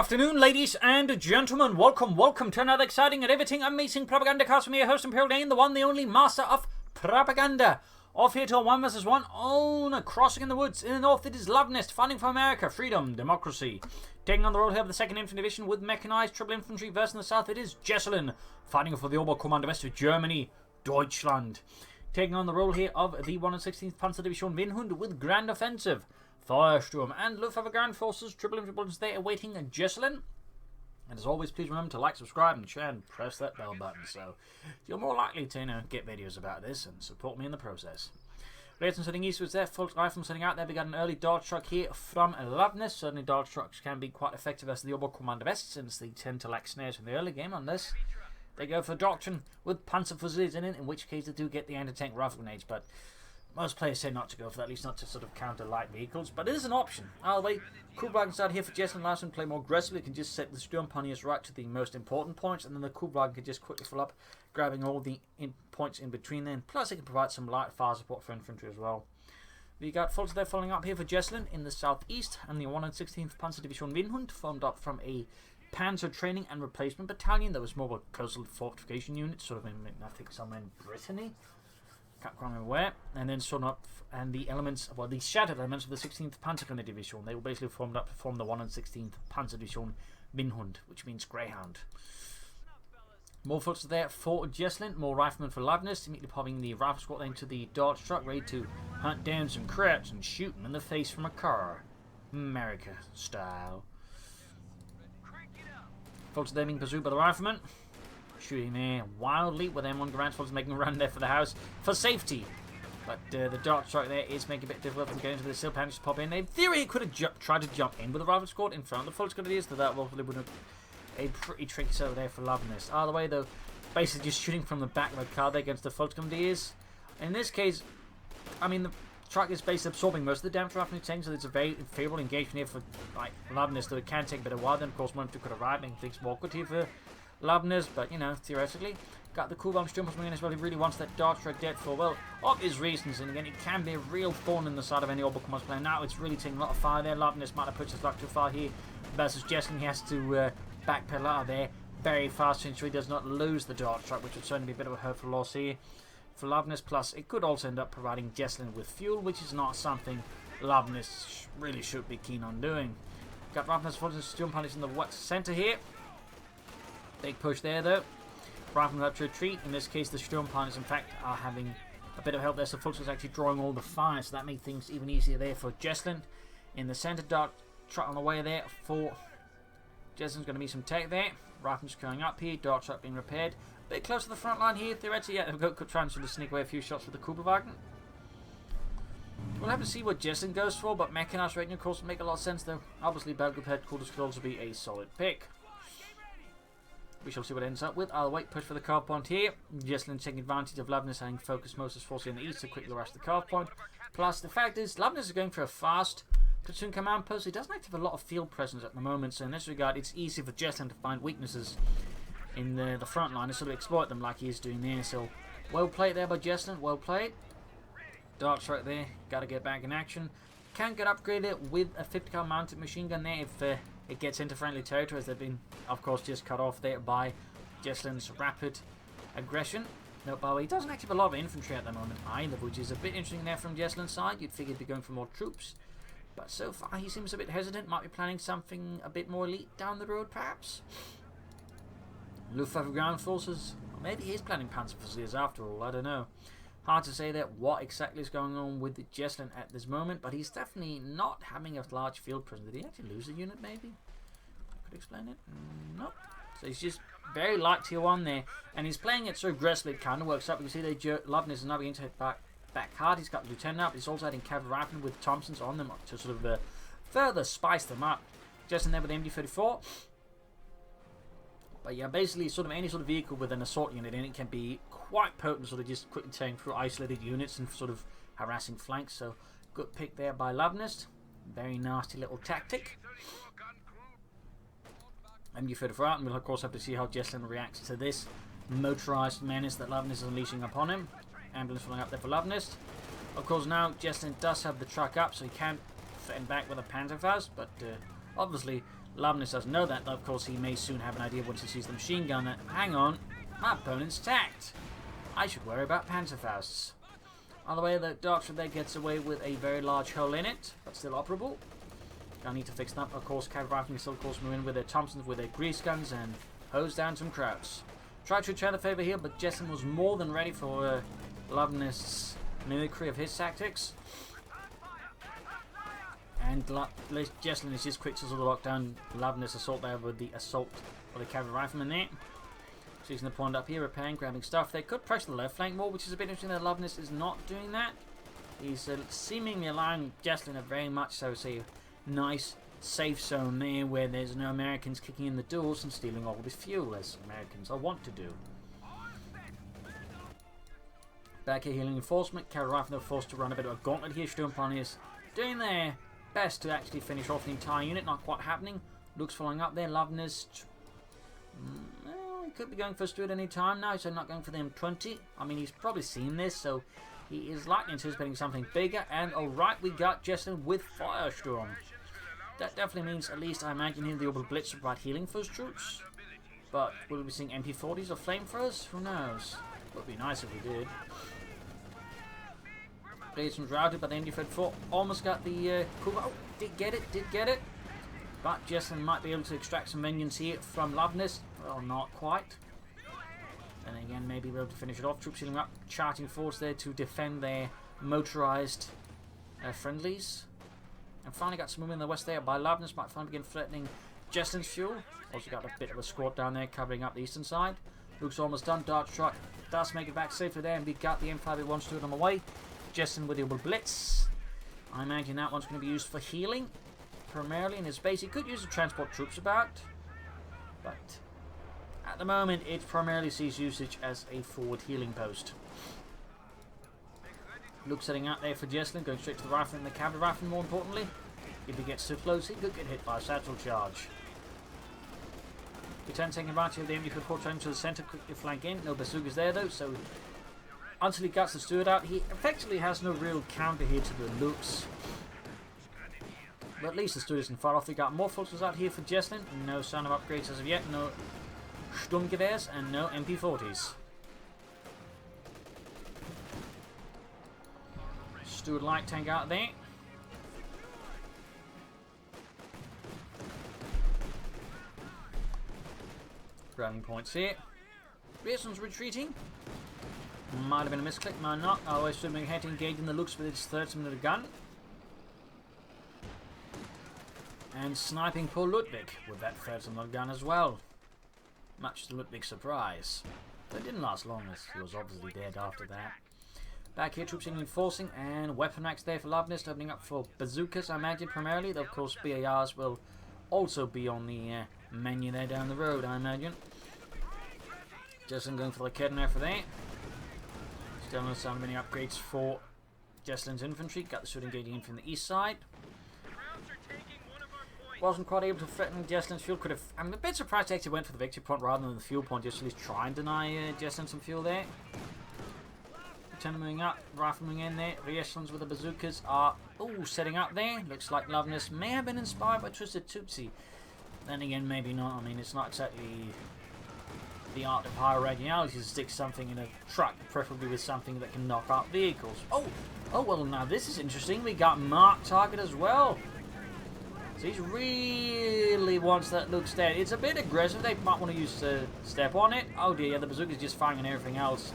afternoon, ladies and gentlemen. Welcome to another exciting and everything amazing Propagandacast with me, your host Imperial Dane, the one, the only master of propaganda. Off here to a 1 vs 1 on a crossing in the woods. In the north, it is Luvnest, fighting for America, freedom, democracy. Taking on the role here of the 2nd Infantry Division with Mechanized Triple Infantry. Versus in the south, it is Jesulin, fighting for the Oberkommando of Germany, Deutschland. Taking on the role here of the 116th Panzer Division Vinhund with Grand Offensive, Feuersturm and Luvnest Ground Forces, Triple Infantry Bullets there awaiting Jesulin. And as always, please remember to like, subscribe, and share, and press that bell button so you're more likely to get videos about this and support me in the process. Rayton setting eastwards there, full rifle setting out there. We got an early dart truck here from Luvnest. Certainly dart trucks can be quite effective as the Oberkommando since they tend to lack snares in the early game unless they go for doctrine with Panzerfuzzles in it, in which case they do get the anti-tank rifle grenades, but most players say not to go for that, at least not to sort of counter light vehicles, but it is an option. Either way, Kuhlwagen start here for Jesulin, allows him to play more aggressively. He can just set the Sturmpanzers right to the most important points, and then the Kuhlwagen can just quickly fill up, grabbing all the points in between then. Plus, he can provide some light fire support for infantry as well. We got Fulton there following up here for Jesulin in the southeast, and the 116th Panzer Division Vinhund formed up from a Panzer Training and Replacement Battalion that was more of a coastal fortification unit, sort of in, I think, somewhere in Brittany. Can't quite remember where. And then sort up, and the elements, well, the shattered elements of the 16th Panzer Division, they were basically formed up to form the 116th Panzer Division Vinhund, which means Greyhound. More folks there for Jesulin, more riflemen for Luvnest, immediately popping the rifle squad into the dart truck, ready to hunt down some crabs and shoot them in the face from a car. America style. Folks there being pursued by the riflemen, shooting there wildly with M1 Garand folks making a run there for the house for safety. But the dart truck there is making it a bit difficult from getting to the sill panels to pop in. In theory, he could have tried to jump in with the rifle squad in front of the full squad ideas, so that would have a pretty tricky setup there for Luvnest. Either way, though, basically just shooting from the back of the car there against the full squad ideas. In this case, I mean, the truck is basically absorbing most of the damage rifle tank, so it's a very favorable engagement here for Luvnest, though it can take a bit of while. Then, of course, one or two could arrive, making things more awkward here for Luvnest, but theoretically, got the cool bomb Sturmpanzer in as well. He really wants that dart truck dead for, well, obvious reasons, and again, it can be a real thorn in the side of any Oberkommando player. Now it's really taking a lot of fire there. Luvnest might have pushed his luck too far here versus Jesulin. He has to backpedal out of there very fast to ensure he does not lose the dart truck, which would certainly be a bit of a hurtful loss here for Luvnest. Plus, it could also end up providing Jesulin with fuel, which is not something Luvnest really should be keen on doing. Got Luvnest for the Sturmpanzer in the center here. Big push there, though. Riflemen up to retreat. In this case, the Sturmpanzers, in fact, are having a bit of help there. So Fultz is actually drawing all the fire, so that made things even easier there for Jesulin. In the center, dart truck on the way there for Jesulin's going to be some tech there. Riflemen's going up here. Dart truck being repaired. A bit close to the front line here. Theoretically, yeah, they've got trying to sneak away a few shots with the Kuhlwagen. We'll have to see what Jesulin goes for, but Mechanized rating, of course, would make a lot of sense, though. Obviously, Battle Group Headquarters could also be a solid pick. We shall see what it ends up with. I'll wait, push for the carve point here. Jesulin taking advantage of Luvnest having focused most of his forces in the east to quickly rush the carve point. Plus, the fact is, Luvnest is going for a fast platoon command post. He doesn't actually have a lot of field presence at the moment, so in this regard, it's easy for Jesulin to find weaknesses in the front line and sort of exploit them like he is doing there. So, well played there by Jesulin, well played. Dart truck there, got to get back in action. Can get upgraded with a 50 cal mounted machine gun there if it gets into friendly territory, as they've been, of course, just cut off there by Jesulin's rapid aggression. No, by the way, he doesn't actually have a lot of infantry at the moment either, which is a bit interesting there from Jesulin's side. You'd figure he'd be going for more troops, but so far he seems a bit hesitant. Might be planning something a bit more elite down the road, perhaps. Luftwaffe ground forces, or maybe he's planning Panzerfuzzles after all. I don't know. Hard to say that what exactly is going on with Jesulin at this moment, but he's definitely not having a large field presence. Did he actually lose a unit, maybe? I could explain it? No. So he's just very light tier 1 there, and he's playing it so aggressively it kind of works up. You can see Luvnest is now beginning to hit back hard. He's got Lieutenant up. He's also adding cavalry riflemen with Thompsons on them to sort of further spice them up. Jesulin there with the MD-34. But yeah, basically, sort of any sort of vehicle with an assault unit in it can be quite potent, sort of just quickly tearing through isolated units and sort of harassing flanks. So, good pick there by Luvnest. Very nasty little tactic. MD-34 out, and we'll of course have to see how Jesulin reacts to this motorized menace that Luvnest is unleashing upon him. Ambulance flying up there for Luvnest. Of course, now Jesulin does have the truck up, so he can fend back with a Panzerfaust, but obviously Luvnest doesn't know that, though of course he may soon have an idea once he sees the machine gun that, hang on, my opponent's tacked. I should worry about Panzerfausts. On the way, the Doctor there gets away with a very large hole in it, but still operable. Gonna need to fix them up. Of course, Cav Riflemen still, of course, move in with their Thompsons, with their grease guns, and hose down some Krauts. Tried to return the favour here, but Jesulin was more than ready for Luvnest's mimicry of his tactics. And Jesulin is just quick to sort of lock down Luvnest's assault there with the assault of the Cavalry Riflemen there. So he's going to point up here, repairing, grabbing stuff. They could pressure the left flank more, which is a bit interesting that Luvnest is not doing that. He's seemingly allowing Jesulin a very much so, say, nice, safe zone there where there's no Americans kicking in the doors and stealing all of his fuel, as Americans are wont to do. Back here, healing enforcement. Cavalry Riflemen are forced to run a bit of a gauntlet here. Sturmplan is doing their best to actually finish off the entire unit. Not quite happening. Luke's following up there. Luvnest. Well, he could be going for a Stuart any time now, so not going for the M20. I mean, he's probably seen this, so he is likely anticipating something bigger. And alright, we got Jesulin with Feuersturm. That definitely means, at least I imagine him, the orbital blitz to provide healing for his troops. But will we be seeing MP40s or flamethrowers? Who knows? Would be nice if we did. Blazon's routed, but the MD-34 almost got the cool. Oh, did get it. But Jesulin might be able to extract some vengeance here from Luvnest. Well, not quite. Then again, maybe we'll be able to finish it off. Troops healing up, charging forwards there to defend their motorized friendlies. And finally got some movement in the west there by Luvnest. Might finally begin threatening Jesulin's fuel. Also got a bit of a squad down there covering up the eastern side. Luke's almost done. Dart Strike does make it back safely there, and we got the M5A1 Stuart on the way. Jesulin with the orbital blitz. I imagine that one's going to be used for healing, primarily in his base. He could use to transport troops about, but at the moment it primarily sees usage as a forward healing post. Luke setting out there for Jesulin, going straight to the rifle and the cavalry rifle more importantly. If he gets too close, he could get hit by a satchel charge. Return taking advantage of the MD-34 turning to the centre, quickly flank in. No bazookas there though, so until he guts the Stuart out, he effectively has no real counter here to the Lukes. But at least the Stuart isn't far off. They got more forces out here for Jesulin. No sign of upgrades as of yet. No Sturmgewehrs and no MP40s. Stuart light tank out there. Grabbing points here. Pearson's retreating. Might have been a misclick, might not. Always swimming ahead, engaging the Lukes with its 30mm gun. And sniping poor Ludwig with that 30mm gun as well. Much to Ludwig's surprise. But it didn't last long, as he was obviously dead after that. Back here, troops reinforcing, and weapon racks there for Luvnest, opening up for bazookas, I imagine, primarily. Though, of course, BARs will also be on the menu there down the road, I imagine. Jesulin going for the Kedner for that. Still no sound of any upgrades for Jesulin's infantry. Got the Stuart engaging in from the east side. Wasn't quite able to threaten Jesulin's fuel. Could have. I'm a bit surprised they actually went for the victory point rather than the fuel point, just to at least try and deny Jesulin some fuel there. Lieutenant moving up, rifle moving in there. Echelons with the bazookas are setting up there. Looks like Luvnest may have been inspired by Twisted Tootsie. Then again, maybe not. I mean, it's not exactly the art of high originality to stick something in a truck, preferably with something that can knock out vehicles. Oh, well, now this is interesting. We got Mark target as well. So he really wants that Luke's dead. It's a bit aggressive. They might want to use a step on it. Oh dear, yeah, the bazooka's just firing on everything else.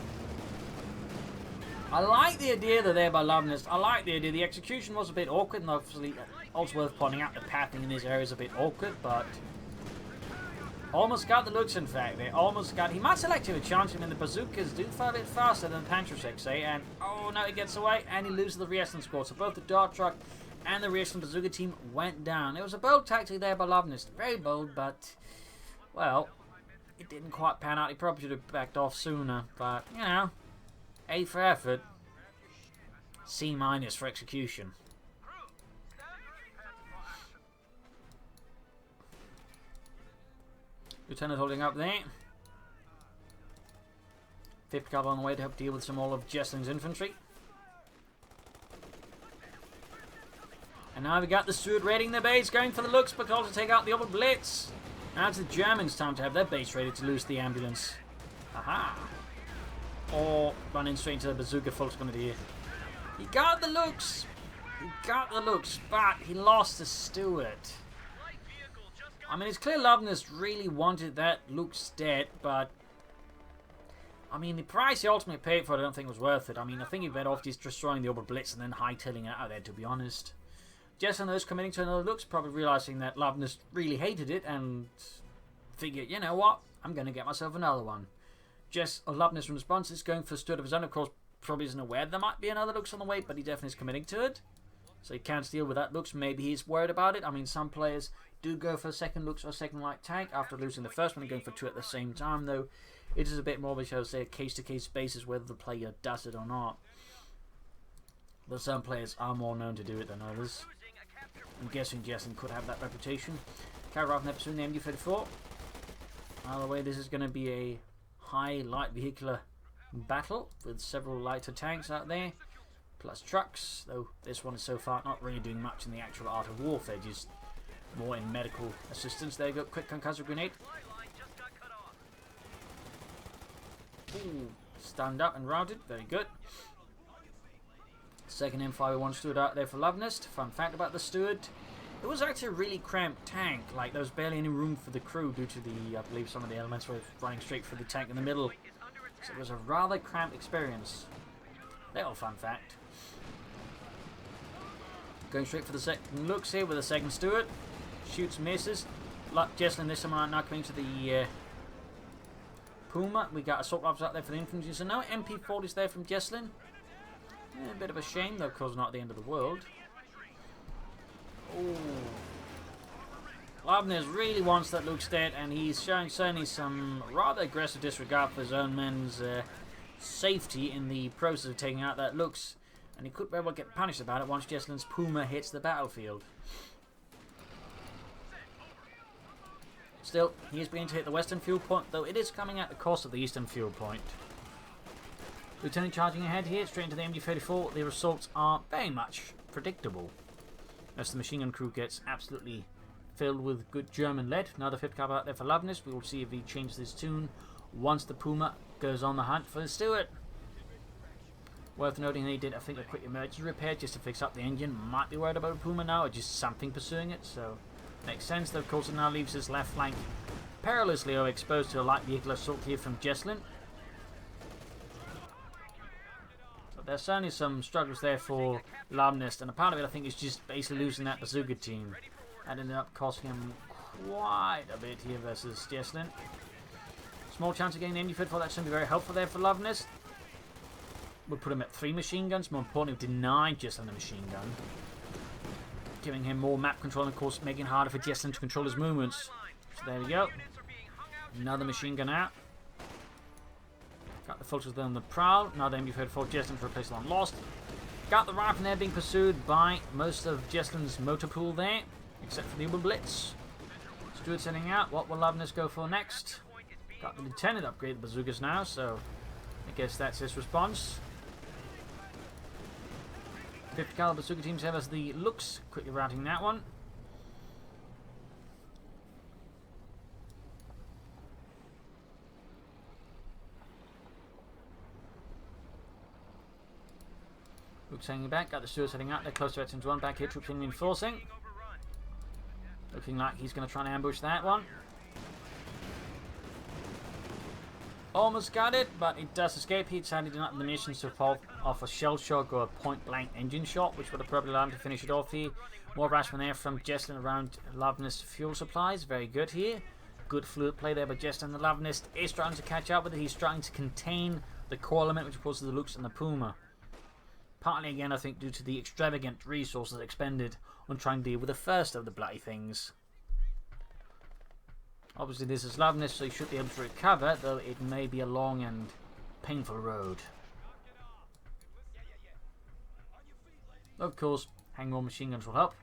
I like the idea that there by Luvnest. I like the idea. The execution was a bit awkward, and obviously also worth pointing out the pathing in this area is a bit awkward, but almost got the Lukes, in fact. They almost got. He might select a chance. I mean, the bazookas do fire a bit faster than the Panzerschrecks, say, and oh no, he gets away, and he loses the re-echelon squad. So both the Dart Truck and the re-echelon bazooka team went down. It was a bold tactic there by Luvnest. Very bold, but well, it didn't quite pan out. He probably should have backed off sooner, but you know. A for effort, C- for execution. Lieutenant holding up there. 5th Cavalry on the way to help deal with some all of Jesulin's infantry. And now we got the Steward raiding their base, going for the looks, but also to take out the other Blitz. Now it's the Germans' time to have their base ready to lose the ambulance. Aha! Or running straight into the bazooka Fult's going to do. He got the looks! He got the looks, but he lost the Steward. I mean, it's clear Luvnest really wanted that Luke's dead, but I mean, the price he ultimately paid for it I don't think was worth it. I mean, I think he better off just destroying the Ober Blitz and then hightailing it out of there, to be honest. Jesulin, those committing to another looks, probably realizing that Luvnest really hated it and figured, you know what, I'm going to get myself another one. Luvnest in response is going for a Steward of his own. Of course, probably isn't aware there might be another looks on the way, but he definitely is committing to it. So he can't deal with that looks. Maybe he's worried about it. I mean, some players do go for a second looks or second light tank after losing the first one and going for two at the same time, though it is a bit more of a, shall I say, a case-to-case basis whether the player does it or not. But some players are more known to do it than others. I'm guessing Jesulin could have that reputation. Carry off next to the MD-34. By the way, this is going to be a high light vehicular battle with several lighter tanks out there, plus trucks, though this one is so far not really doing much in the actual art of warfare, just more in medical assistance. There you go, quick concussive grenade. Ooh, stand up and routed, very good. Second M501 Steward out there for Luvnest. Fun fact about the Steward, it was actually a really cramped tank, like there was barely any room for the crew due to the, I believe some of the elements were running straight through the tank in the middle. So it was a rather cramped experience. Little fun fact. Going straight for the second looks here with the second Steward. Shoots, misses. Jesulin this time now coming to the Puma. We got assault rifles out there for the infantry. So no MP40s there from Jesulin. Yeah, a bit of a shame though, of course not the end of the world. Oh, Luvnest really wants that Luke's dead, and he's showing certainly some rather aggressive disregard for his own men's safety in the process of taking out that Luke's, and he could very well get punished about it once Jesulin's Puma hits the battlefield. Still, he is beginning to hit the western fuel point, though it is coming at the cost of the eastern fuel point. Lieutenant charging ahead here, straight into the MD-34. The assaults are very much predictable, as the machine gun crew gets absolutely filled with good German lead. Another 5th cab out there for Luvnest. We will see if he changes his tune once the Puma goes on the hunt for the Steward. Worth noting he did, I think, a quick emergency repair just to fix up the engine. Might be worried about a Puma now, or just something pursuing it, so makes sense. Though, of course, it now leaves his left flank perilously exposed to a light vehicle assault here from Jesulin. But there's certainly some struggles there for Luvnest, and a part of it, I think, is just basically losing that bazooka team. That ended up costing him quite a bit here versus Jesulin. Small chance of getting the MD-34. That's going to be very helpful there for Luvnest. We'll put him at 3 machine guns. More importantly, deny Jesulin the machine gun, giving him more map control and, of course, making it harder for Jesulin to control his movements. So there we go. Another machine gun out. Got the Fulters there on the prowl. Now the MD-34 Jesulin to replace the one lost. Got the rifle there being pursued by most of Jesulin's motor pool there, except for the Uber Blitz. Steward setting out. What will Luvnest go for next? Got the lieutenant upgrade the bazookas now, so I guess that's his response. 50 caliber bazooka teams have us the looks, quickly routing that one. Looks hanging back, got the Stewards heading out, they're close to Veterans 1, back here, troops reinforcing. Looking like he's going to try and ambush that one. Almost got it, but it does escape. He sadly did not have the munitions to fall off a shell shock or a point-blank engine shot, which would have probably allowed him to finish it off here. More harassment there from Jesulin around Luvnest's fuel supplies. Very good here. Good fluid play there by Jesulin. The Luvnest is trying to catch up with it. He's trying to contain the core element, which of course is the Lukes and the Puma. Partly again, I think, due to the extravagant resources expended on trying to deal with the first of the bloody things. Obviously this is Luvnest, so he should be able to recover, though it may be a long and painful road. Of course, hang more machine guns will help.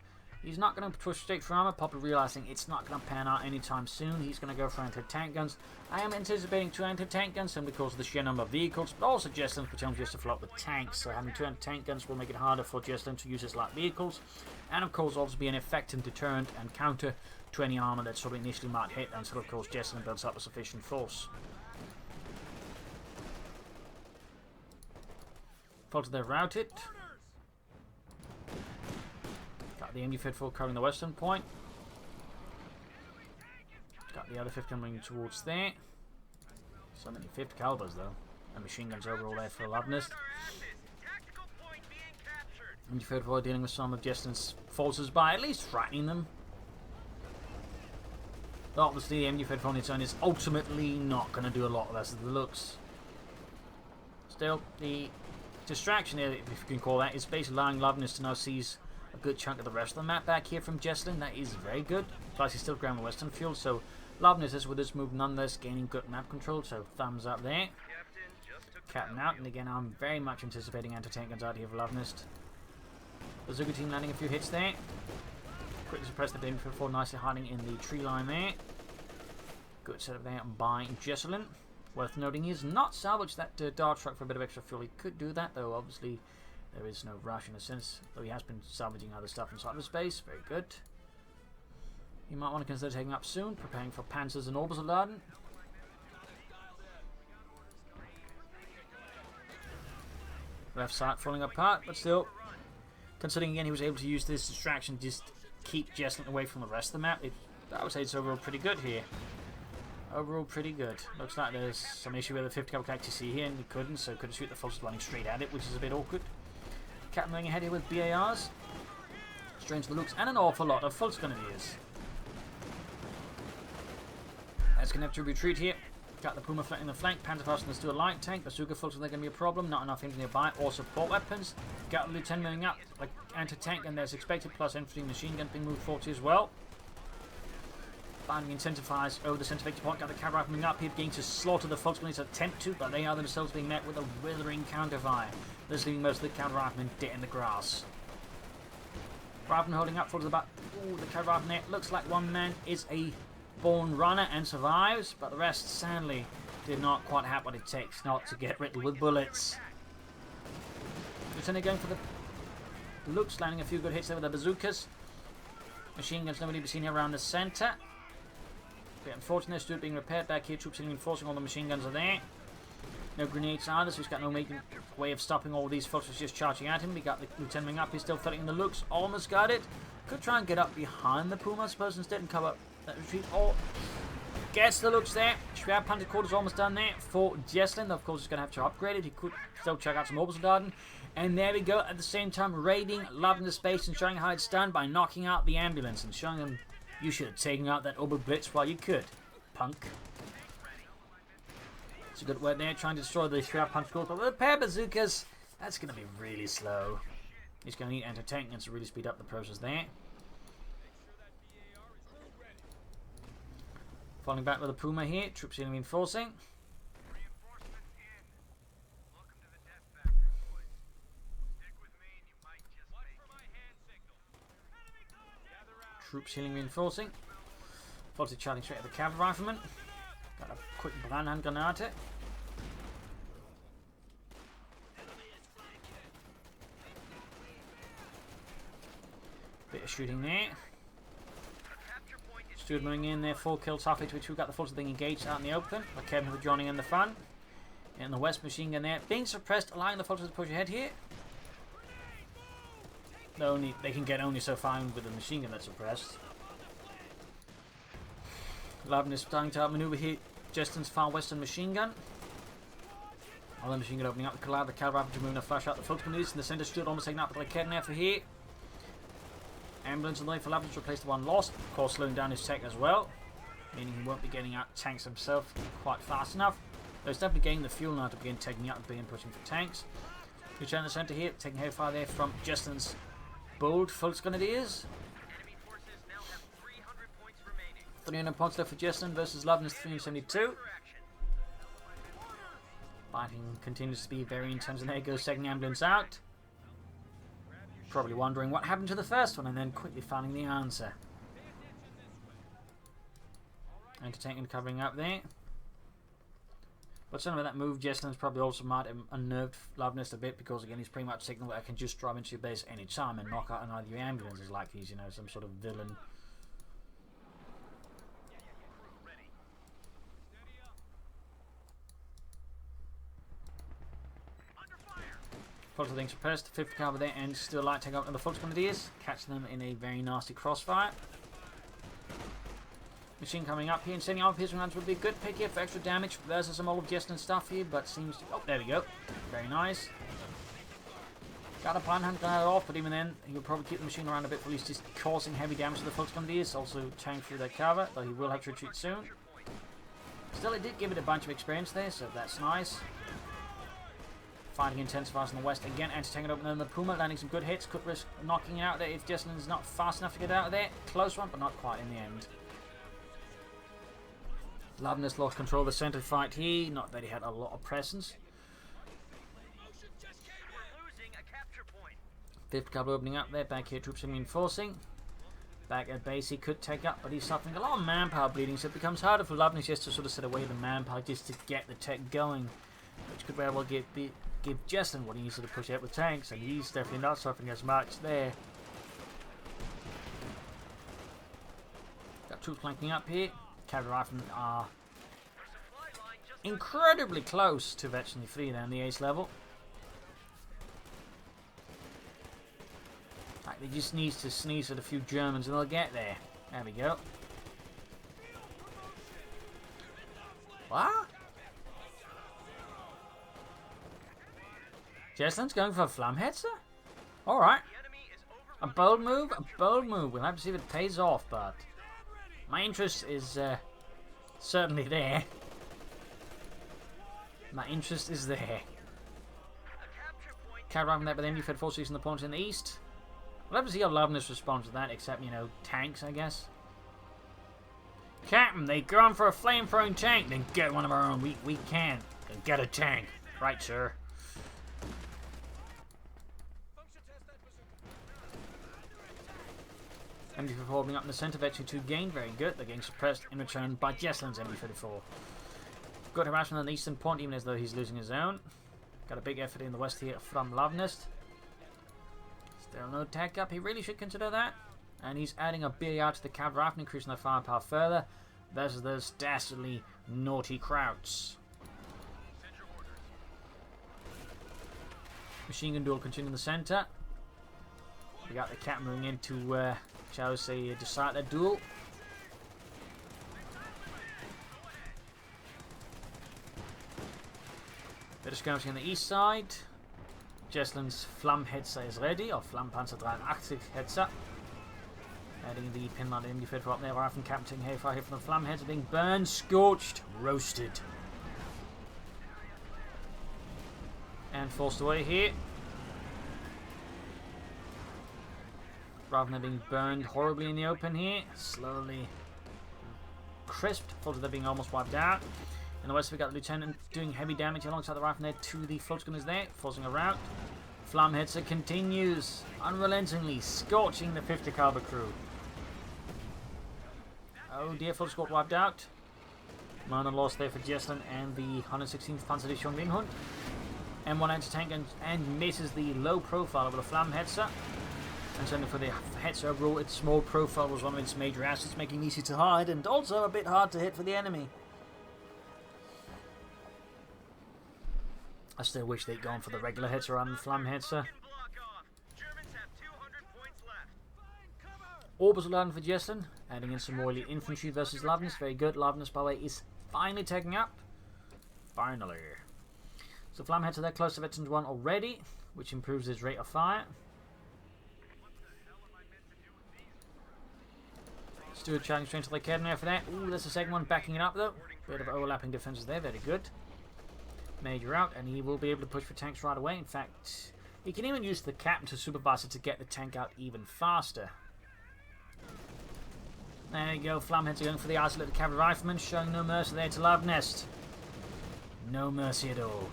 He's not going to push straight for armor, probably realizing it's not going to pan out anytime soon. He's going to go for anti-tank guns. I am anticipating 2 anti-tank guns simply because of the sheer number of vehicles, but also Jesulin potentially just to fill up with tanks. So having 2 anti-tank guns will make it harder for Jesulin to use his light vehicles, and of course also be an effective deterrent and counter to any armor that sort of initially might hit until of course Jesulin builds up a sufficient force. Folks, they're routed. Got the MG-54 covering the western point. Got the other 50 coming towards there. So many 50 calibers though. And machine guns overall there for Luvnest. MG-54 dealing with some of Jesulin's forces by at least frightening them. Obviously the MG-54 on its own is ultimately not going to do a lot less of the looks. Still, the distraction here, if you can call that, is basically allowing Luvnest to now seize a good chunk of the rest of the map back here from Jesulin. That is very good. Plus he's still grabbing western field, so Luvnest is with this move nonetheless gaining good map control, so thumbs up there. Captain out, and again I'm very much anticipating anti-tank guns out here for Luvnest. Bazooka team landing a few hits there. Quickly suppress the MG-54, nicely hiding in the tree line there. Good setup there by Jesulin. Worth noting he has not salvaged that dart truck for a bit of extra fuel. He could do that, though obviously there is no rush in a sense, though he has been salvaging other stuff in cyberspace. Very good. You might want to consider taking up soon, preparing for Panzers and Obersoldaten. Left side falling apart, but still, considering again he was able to use this distraction just keep Jesulin away from the rest of the map, I would say it's overall pretty good here. Overall pretty good. Looks like there's some issue with the 50 caliber KTC here, and he couldn't, so couldn't shoot the forces running straight at it, which is a bit awkward. Captain moving ahead here with BARs. Strange the looks, and an awful lot of Fultz Grenadiers. That's going to have to retreat here. Got the Puma in the flank, Panzerfaust and still a light tank. Bazooka Fultz are going to be a problem, not enough infantry nearby or support weapons. Got the Lieutenant moving up, like anti-tank, and there's expected, plus infantry machine gun being moved forward to as well. Finding incentivized over the center victory point. Got the cavalry moving up here, beginning to slaughter the Fultz Grenadiers attempt to, but they are themselves being met with a withering counter-fire. This leaving most of the counter-riflemen dead in the grass. Rifleman holding up for the back. Ooh, the counter-rifleman there. Looks like one man is a born runner and survives, but the rest sadly did not quite have what it takes not to get riddled with bullets. Lieutenant going for the looks, landing a few good hits there with the bazookas. Machine guns nobody be seen here around the center. Bit unfortunate, Stuart being repaired back here. Troops reinforcing, all the machine guns are there. No grenades either, so he's got no way of stopping all of these forces just charging at him. We got the Lieutenant wing up, he's still threatening the looks. Almost got it. Could try and get up behind the Puma, I suppose, instead and cover that retreat. Oh, gets the looks there. Schwab Panther quarters almost done there for Jesulin. Of course, he's going to have to upgrade it. He could still check out some Obersoldaten. And there we go, at the same time, raiding Luvnest space and showing how it's done by knocking out the ambulance and showing them you should have taken out that Oberblitz while you could, punk. It's a good word there, trying to destroy the Schwab Punch Corps, but with a pair of bazookas, that's going to be really slow. He's going to need anti-tank guns to really speed up the process there. Falling back with the Puma here, troops reinforcing. Troops healing reinforcing. Fultz charging straight at the cavalry rifleman. Got a quick Brandhand Granate. Bit of shooting there. Stuart moving in there, 4 kills halfway to which we've got the Fultz being engaged out in the open. But Kevin for joining in the fun. In the west machine gun there, being suppressed, allowing the Fultz to push ahead here. They can get only so far with the machine gun that's suppressed. Luvnest starting to outmaneuver here Jesulin's far western machine gun. All the machine gun opening up the collab, the cavalry moving a flash out the Fultz Grenadiers in the centre. Stuart almost taking out the Kedner for here. Ambulance on the way for Luvnest to replace the one lost. Of course, slowing down his tech as well, meaning he won't be getting out tanks himself quite fast enough. Though he's definitely getting the fuel now to begin taking out and begin pushing for tanks. Return to the centre here, taking heavy fire there from Jesulin's bold Fultz Grenadiers. 300 points left for Jesulin versus Luvnest 372. Fighting continues to be very intense, and there goes second ambulance out. Probably wondering what happened to the first one and then quickly finding the answer. Anti-tank covering up there. But something about that move, Jesulin's probably also might have unnerved Luvnest a bit, because again he's pretty much signaled that I can just drive into your base any time and knock out an either your ambulances like he's, you know, some sort of villain. Pulse of things suppressed, 50 caliber there, and still light take out on the Fultz Grenadiers, catching them in a very nasty crossfire. Machine coming up here and sending out piercing rounds would be a good pick here for extra damage versus some old Jesulin stuff here, but seems to... Oh, there we go. Very nice. Got a pine hand grenade off, but even then, he'll probably keep the machine around a bit for at least just causing heavy damage to the Fultz Grenadiers. Also tank through their cover, though he will have to retreat soon. Still, it did give it a bunch of experience there, so that's nice. Fighting intensifies in the west again, anti-tank opener in the Puma, landing some good hits. Could risk knocking out there if Jesulin's not fast enough to get out of there. Close one, but not quite in the end. Luvnest lost control of the center fight here. Not that he had a lot of presence. 5th cavalry opening up there. Back here, troops are reinforcing. Back at base, he could take up, but he's suffering a lot of manpower bleeding, so it becomes harder for Luvnest just to sort of set away the manpower just to get the tech going, which could very well give Jesulin what he needs to push out with tanks, and he's definitely not suffering as much there. Got troops flanking up here. Cavalry riflemen are incredibly close to virtually free there on the ace level. Like, they just need to sneeze at a few Germans and they'll get there. There we go. What? Jesulin's going for a Flammetzer? Alright. A bold move, a bold move. We'll have to see if it pays off, but my interest is certainly there. My interest is there. Cavalry rifleman there, but then you've had forces in the points in the east. We'll have to see how Luvnest responds to that, except, you know, tanks, I guess. Captain, they go on for a flame-throwing tank. Then get one of our own. We can. Then get a tank. Right, sir. MD34 opening up in the centre, virtually 2 gained. Very good. They're getting suppressed in return by Jesulin's MD34. Good harassment on the eastern point, even as though he's losing his own. Got a big effort in the west here from Luvnest. Still no tech up. He really should consider that. And he's adding a BAR to the cavalry rifle, increasing their firepower further versus those dastardly naughty Krauts. Machine gun duel continuing in the centre. We got the cat moving in to, shall we say, decide that duel. Bit of skirmishing on the east side. Jesulin's Flammhetzer is ready, or Flammpanzer 83 Hetzer. Adding the pinline MD34 up there, Rifle capturing Hayfire here from the Flammhetzer, being burned, scorched, roasted. And forced away here. Rather than being burned horribly in the open here, slowly crisped, followed by being almost wiped out. In the west, we got the lieutenant doing heavy damage alongside the rifle there to the float gunners there, forcing a rout. Flammhetzer continues unrelentingly, scorching the 50 caliber crew. Oh dear, full squad wiped out. Minor loss there for Jesulin and the 116th Panzerdivision Ringhund. M1 anti-tank and misses the low profile of the Flammhetzer. And certainly for the Hetzer overall, its small profile was one of its major assets, making it easy to hide and also a bit hard to hit for the enemy. I still wish they'd gone for the regular Hetzer and the Flammhetzer. Orbital landing for Jesulin, adding in some more elite infantry versus Luvnest. Very good. Luvnest, by the way, is finally taking up. Finally. So Flammhetzer, they're close to veteran 1 already, which improves his rate of fire. Stewart challenging straight to the academy after that. Ooh, that's the second one backing it up though. Bit of overlapping defenses there, very good. Major out, and he will be able to push for tanks right away. In fact, he can even use the captain to supervise it to get the tank out even faster. There you go, Flammhetzer going for the isolated cavalry rifleman, showing no mercy there to Luvnest. No mercy at all.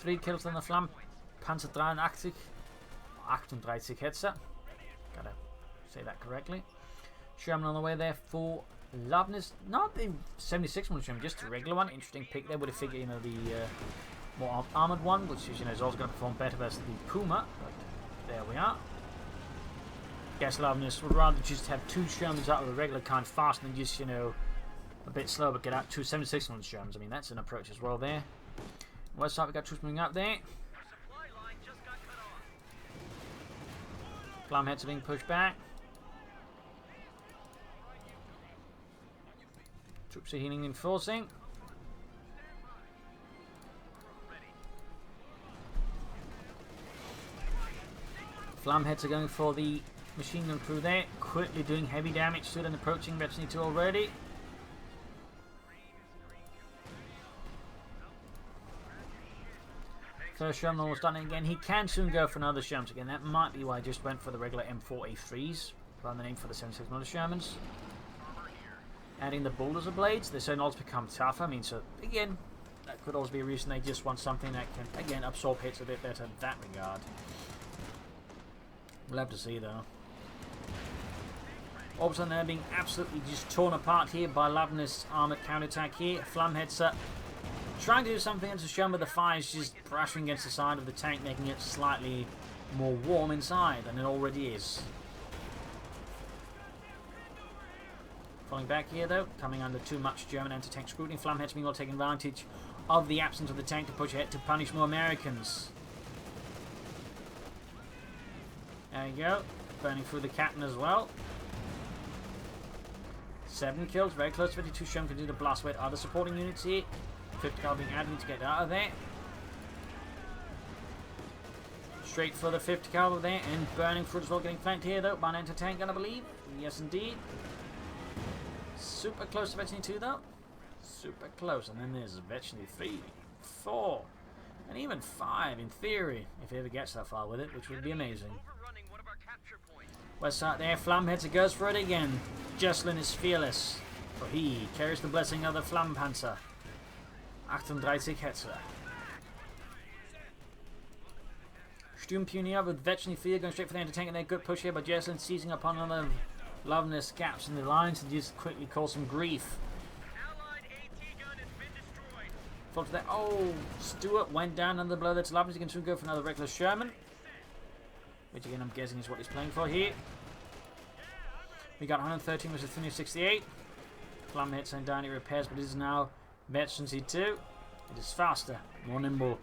3 kills on the Flampanzer 83. 38 Hetzer. Gotta say that correctly. Sherman on the way there for Luvnest. Not the 76mm Sherman, just a regular one. Interesting pick there. Would have figured, the more armored one, which is, is always going to perform better versus the Puma. But there we are. Guess Luvnest would rather just have 2 Shermans out of the regular kind faster than just, a bit slow, but get out 2 76mm Shermans. I mean, that's an approach as well there. West side, we got troops moving up there. Flamheads are being pushed back. Troops are healing and forcing. Flamheads are going for the machine gun crew there. Quickly doing heavy damage to it and approaching Repsony 2 already. First Sherman almost done it again. He can soon go for another Sherman again. That might be why I just went for the regular M4A3s rather than aim for the 76mm Shermans. Adding the bulldozer blades, they certainly also become tougher. I mean, so again, that could also be a reason they just want something that can, again, absorb hits a bit better in that regard. We'll have to see though. All of a sudden they're being absolutely just torn apart here by Luvnest's armoured counterattack here. Flamheads are trying to do something into Sherman, but the fire is just brushing against the side of the tank, making it slightly more warm inside than it already is. Falling back here though, coming under too much German anti-tank scrutiny. Flamheads meanwhile taking advantage of the absence of the tank to push ahead to punish more Americans. There you go, burning through the captain as well. 7 kills, very close to 52. Sherman can do the blast with other supporting units here. 50 cal being added to get out of there. Straight for the 50 cal there and burning through as well, getting flanked here though by an anti-tank gun, I believe. Yes indeed. Super close to Veterinary 2 though. Super close. And then there's Veterinary 3, 4, and even 5 in theory, if he ever gets that far with it, which would be amazing. West side there, Flamheads goes for it again. Jesulin is fearless, for he carries the blessing of the Flampanzer. 38 Hetzer. Sturmpionier with Veterinary 4 going straight for the anti-tank, and they're good push here by Jesulin, seizing upon another Luvnest gaps in the lines and just quickly cause some grief. Fall to that. Oh, Stewart went down under the blow. That's Luvnest. He can soon go for another reckless Sherman, which again I'm guessing is what he's playing for here. We got 113 versus 368. Flamhead sent down, he repairs, but it is now Veterinary 2. It is faster, more nimble.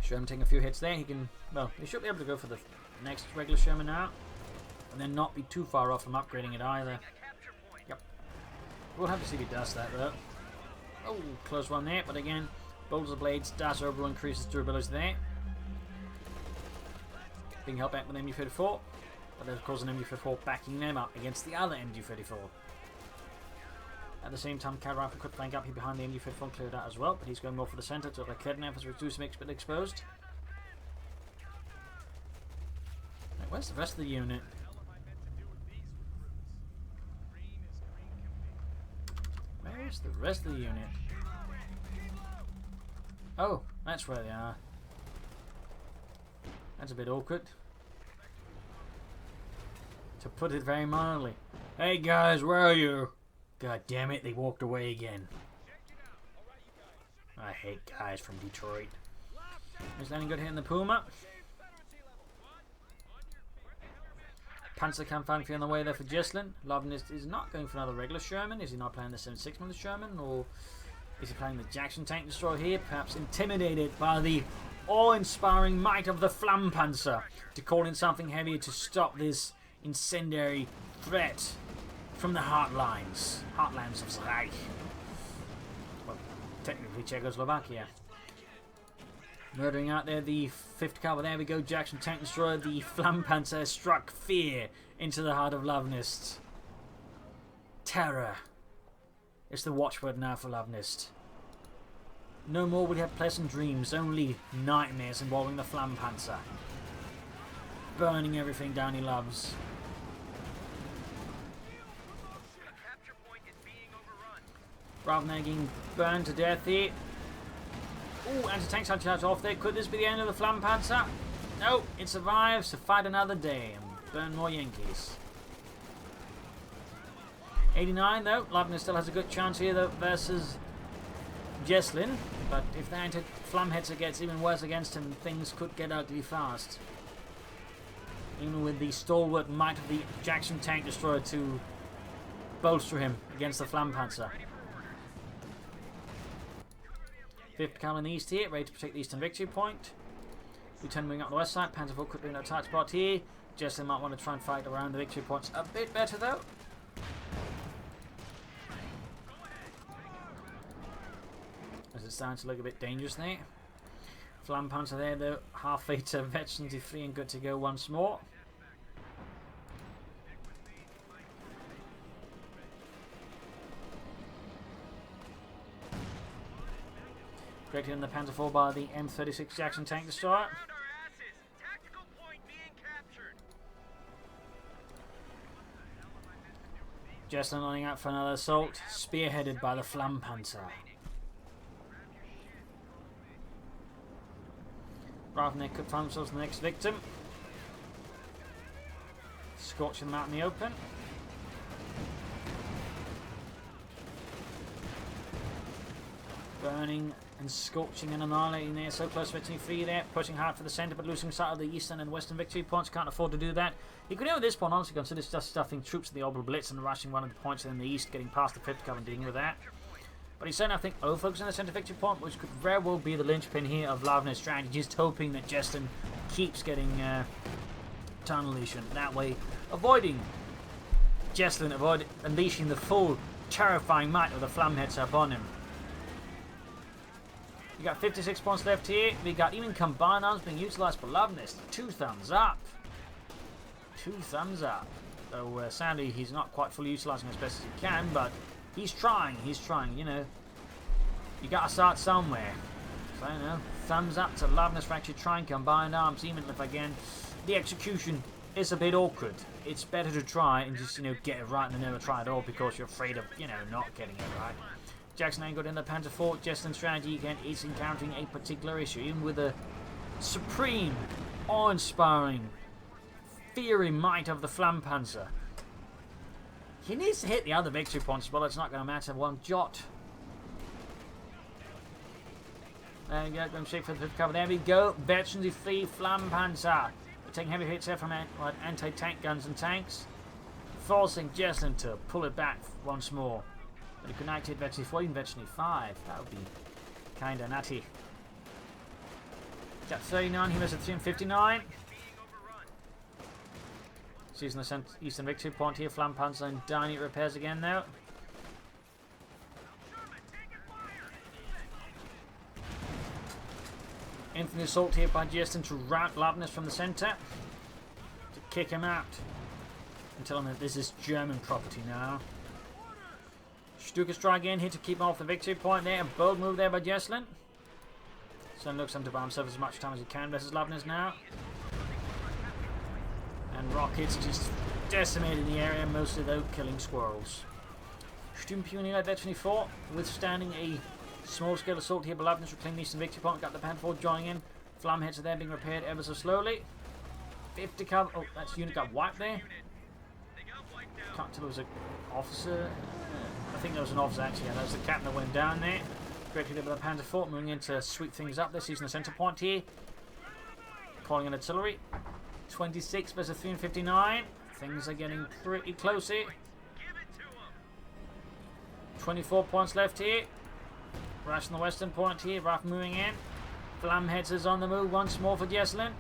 Sherman taking a few hits there. He can, well, he should be able to go for the next regular Sherman now, and then not be too far off from upgrading it either. Yep. We'll have to see if he does that though. Oh, close one there, but again, bulldozer blades, dash overall increases durability there. Being held back with MG34, but there's of course an MG34 backing them up against the other MG34. At the same time, Catarappa could flank up here behind the MG34 and clear it out as well, but he's going more for the centre to let Kednev has reduced him bit exposed. Right, where's the rest of the unit? Where's the rest of the unit? Oh, that's where they are. That's a bit awkward, to put it very mildly. Hey guys, where are you? God damn it, they walked away again. I hate guys from Detroit. He's landing good hit in the Puma. Panzerkampf on the way there for Jesulin. Luvnest is not going for another regular Sherman. Is he not playing the 76mm Sherman? Or is he playing the Jackson Tank Destroyer here? Perhaps intimidated by the awe-inspiring might of the Flampanzer to call in something heavier to stop this incendiary threat from the heartlands of the Reich. Well, technically Czechoslovakia. Murdering out there the 50 caliber. There we go. Jackson Tank Destroyer. The Flampanzer struck fear into the heart of Luvnest. Terror. It's the watchword now for Luvnest. No more will he have pleasant dreams, only nightmares involving the Flampanzer. Burning everything down he loves. rather than getting burned to death here. Ooh, anti-tanks are charged off there. Could this be the end of the Flampanzer? No, it survives to fight another day and burn more Yankees. 89 though, Luvnest still has a good chance here though versus Jesulin, but if the anti-flamhetzer gets even worse against him, things could get ugly fast. Even with the stalwart might of the Jackson tank destroyer to bolster him against the Flampanzer. 5th Cal in the east here, ready to protect the eastern victory point. Lieutenant moving up the west side, Panzer IV could be in a tight spot here. Jesulin might want to try and fight around the victory points a bit better though. As it's starting to look a bit dangerous there. Flampanzer there though, half Theta, Veterans free and good to go once more. Corrected in the Panzer IV by the M36 Jackson tank destroyer. Jesulin lining up for another assault, spearheaded by the Flampanzer. Rather than they could find themselves the next victim. Scorching them out in the open. Burning and scorching and annihilating there. So close to victory free there. Pushing hard for the centre but losing sight of the eastern and western victory points. Can't afford to do that. He could at this point honestly consider just stuffing troops in the orbital blitz and rushing one of the points in the east, getting past the 5th Cav and dealing with that. But he's certainly, I think, over-focusing on the centre victory point, which could very well be the linchpin here of Luvnest's strategy, just hoping that Jesulin keeps getting tunnel lesion. That way, avoiding Jesulin, unleashing the full terrifying might of the Flamhetzer upon him. We got 56 points left here. We got even combined arms being utilised by Luvnest. 2 thumbs up. 2 thumbs up. Though sadly, he's not quite fully utilising as best as he can, but he's trying, you know. You gotta start somewhere. So, you know, thumbs up to Luvnest for actually trying combined arms, even if, again, the execution is a bit awkward. It's better to try and just, you know, get it right and then never try at all because you're afraid of, you know, not getting it right. Jackson ain't got in the Panzer IV. Jesulin's strategy again is encountering a particular issue, even with the supreme, awe-inspiring, fiery might of the Flampanzer. He needs to hit the other victory points as well. It's not going to matter one jot. There we go. Going straight for the 5th cover. There we go. Veterans free Flampanzer. We're taking heavy hits there from anti-tank guns and tanks, forcing Jesulin to pull it back once more. But he could not hit Veterans 4 and Veterans 5. That would be kind of nutty. Got 39. He was at 359. Using the eastern victory point here, Flampanzer and Dynamite repairs again now. Infantry assault here by Jesulin to rout Luvnest from the centre. To kick him out. And tell him that this is German property now. Stuka strike again here to keep off the victory point there. A bold move there by Jesulin. So looks to buy himself as much time as he can versus Luvnest now. And rockets just decimating the area, mostly though killing squirrels. Sturmpuning at Veteran 4, withstanding a small-scale assault here, but Luvnest reclaiming the eastern victory point. Got the Panzer IV joining in. Flamheads are there being repaired ever so slowly. 50 cover. Oh, that's unit got wiped there. Can't tell it was an officer. I think there was an officer actually. Yeah, that was the captain that went down there. Greatly there by the Panzer IV, moving in to sweep things up. They're using the centre point here. Calling in artillery. 26 versus 359. Things are getting pretty close here. 24 points left here. Rush on the western point here. Rough moving in. Flamheads on the move once more for Jesulin.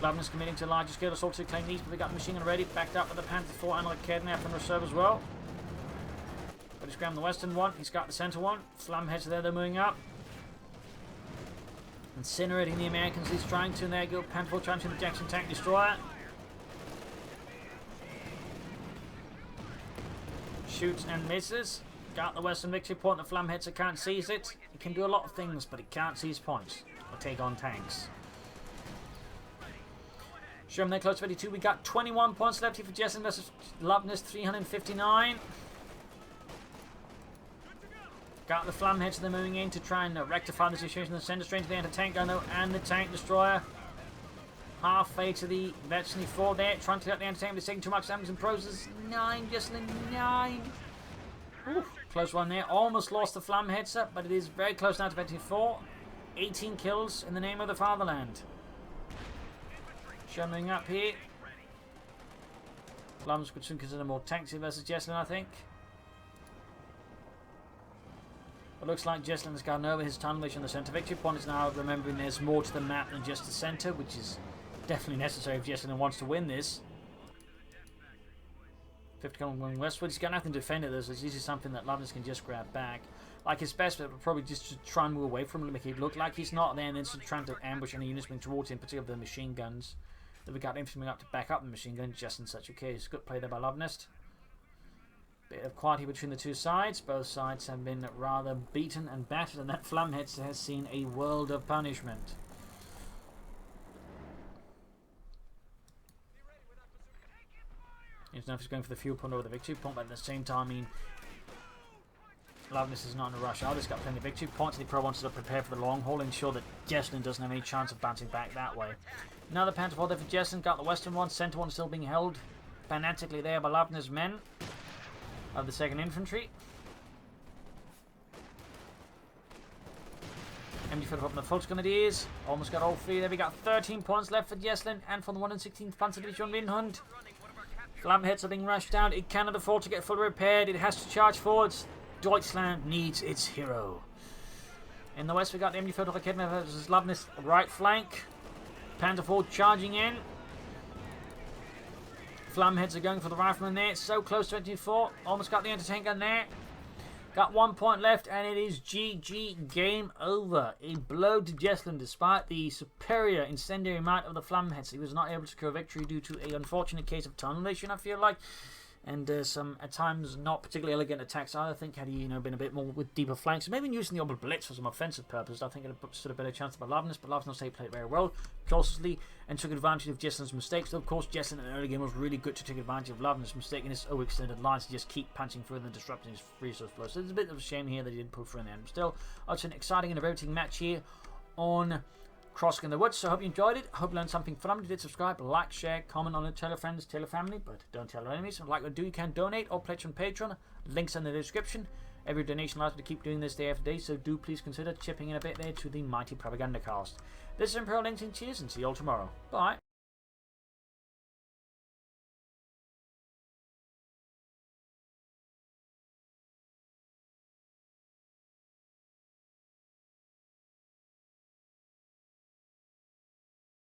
Luvnest committing to a larger scale assault to claim these, but they got the machine gun ready. Backed up with the Panzer IV and like Kidnap in reserve as well. But he's grabbing the western one. He's got the centre one. Flamheads there, they're moving up. Incinerating the Americans, he's trying to, and there you go, Panzer IV trying to the Jackson tank destroyer. Shoots and misses. Got the western victory point, the Flamhetzer can't seize it. He can do a lot of things, but he can't seize points or take on tanks. Show him there close to 52. We got 21 points left here for Jesulin versus Luvnest 359. Got the flamheads that are moving in to try and rectify the situation. The center straight to the anti-tank gunner and the tank destroyer. Halfway to the Veteran 4 there, trying to get the anti-tank, but it's taking too much damage in process. 9, Jesulin, 9. Ooh, close one there. Almost lost the flamheads up, but it is very close now to Veteran 4. 18 kills in the name of the fatherland. Moving up here. Flams could soon consider more tanksy versus Jesulin, I think. It looks like Jesulin has gotten over his tunnel vision on the centre. Victory point is now remembering there's more to the map than just the centre, which is definitely necessary if Jesulin wants to win this. 50 going westward. He's got nothing to defend it. There's usually something that Luvnest can just grab back. Like his best bet would probably just to try and move away from him, make it look like he's not there, and then trying to ambush any units moving towards him, particularly the machine guns. Then we got infantry up to back up the machine gun just in such a case. Good play there by Luvnest. Bit of quality between the two sides. Both sides have been rather beaten and battered, and that flamhead has seen a world of punishment. He's now going for the fuel point over the victory point, but at the same time, I mean, Luvnest is not in a rush. He's got plenty of victory points, and he probably wants to prepare for the long haul, ensure that Jesulin doesn't have any chance of bouncing back that way. Another Panther 4 there for Jesulin. Got the western one, centre one still being held fanatically there by Luvnest's men of the 2nd Infantry. Empty foot up in the Volksgrenadiers. Almost got all 3 there. We got 13 points left for Jesulin and for the 116th Panzer Division Windhund. Flamheads are being rushed down. It cannot afford to get fully repaired. It has to charge forwards. Deutschland needs its hero. In the west, we got the MG Academy versus Luvnest right flank. Panther 4 charging in. Flamheads are going for the rifleman there. So close to 24. Almost got the anti-tank gun there. Got 1 point left, and it is GG. Game over. A blow to Jesulin despite the superior incendiary might of the Flamheads. He was not able to secure victory due to an unfortunate case of tunnel vision, I feel like. And some, at times, not particularly elegant attacks either. I think had he been a bit more with deeper flanks, maybe using the orbital blitz for some offensive purposes, I think it would have stood a better chance by Luvnest, but Luvnest played very well, cautiously, and took advantage of Jesulin's mistakes. Though, of course, Jesulin in the early game was really good to take advantage of Luvnest's mistake in his overextended lines to just keep punching through and disrupting his resource flow. So it's a bit of a shame here that he didn't pull through in the end. But still, it's an exciting and a riveting match here on Crossing the Woods. So I hope you enjoyed it. I hope you learned something from it. If you did, subscribe, like, share, comment on it, tell your friends, tell your family, but don't tell your enemies. If you like what I do, you can donate or pledge on Patreon. Links in the description. Every donation allows me to keep doing this day after day, so do please consider chipping in a bit there to the mighty Propagandacast. This is Imperial Links, cheers, and see you all tomorrow. Bye.